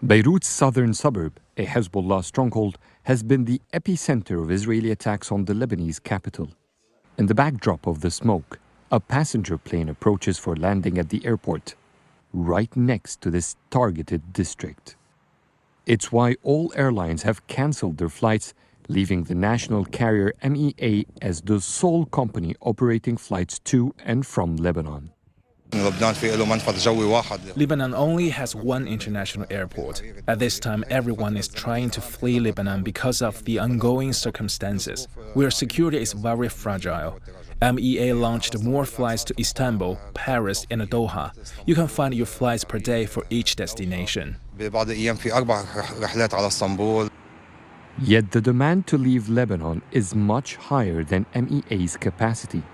Beirut's southern suburb, a Hezbollah stronghold, has been the epicenter of Israeli attacks on the Lebanese capital. In the backdrop of the smoke, a passenger plane approaches for landing at the airport, right next to this targeted district. It's why all airlines have cancelled their flights, leaving the national carrier MEA as the sole company operating flights to and from Lebanon. Lebanon only has one international airport. At this time, everyone is trying to flee Lebanon because of the ongoing circumstances, where security is very fragile. MEA launched more flights to Istanbul, Paris, and Doha. You can find your flights per day for each destination. Yet the demand to leave Lebanon is much higher than MEA's capacity.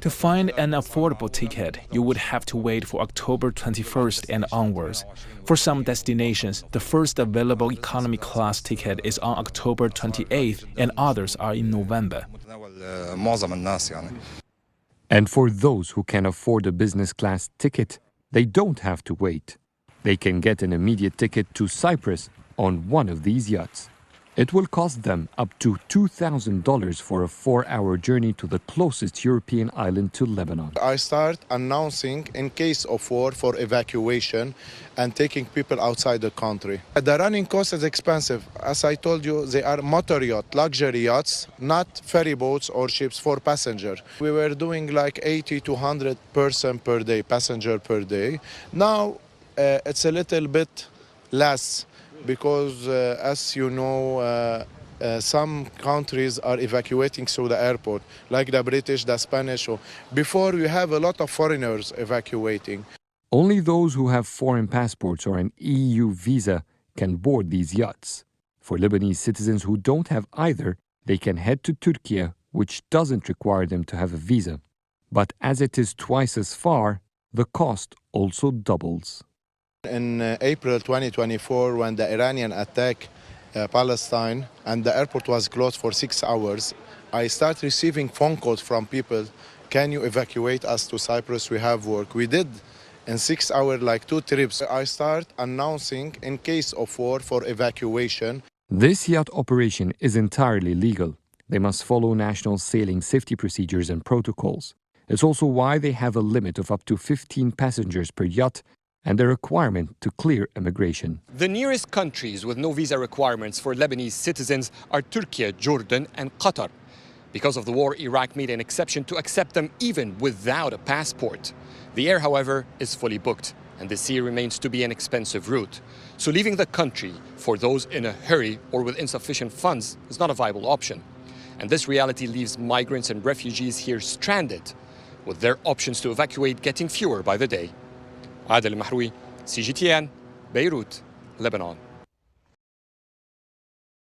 To find an affordable ticket, you would have to wait for October 21st and onwards. For some destinations, the first available economy class ticket is on October 28th and others are in November. And for those who can afford a business class ticket, they don't have to wait. They can get an immediate ticket to Cyprus on one of these yachts. It will cost them up to $2,000 for a 4-hour journey to the closest European island to Lebanon. I start announcing in case of war for evacuation and taking people outside the country. The running cost is expensive. As I told you, they are motor yacht, luxury yachts, not ferry boats or ships for passenger. We were doing like 80 to 100 person per day, passenger per day. Now it's a little bit less, because as you know, some countries are evacuating through the airport, like the British, the Spanish. Before, we have a lot of foreigners evacuating. Only those who have foreign passports or an EU visa can board these yachts. For Lebanese citizens who don't have either, they can head to Turkey, which doesn't require them to have a visa. But as it is twice as far, the cost also doubles. In April 2024, when the Iranian attacked Palestine and the airport was closed for 6 hours, I started receiving phone calls from people, can you evacuate us to Cyprus, we have work. We did in 6 hours, like 2 trips. I start announcing in case of war for evacuation. This yacht operation is entirely legal. They must follow national sailing safety procedures and protocols. It's also why they have a limit of up to 15 passengers per yacht and a requirement to clear immigration. The nearest countries with no visa requirements for Lebanese citizens are Turkey, Jordan, and Qatar. Because of the war, Iraq made an exception to accept them even without a passport. The air, however, is fully booked, and the sea remains to be an expensive route. So leaving the country for those in a hurry or with insufficient funds is not a viable option. And this reality leaves migrants and refugees here stranded, with their options to evacuate getting fewer by the day. عادل المحروي, CGTN, Beirut, Lebanon.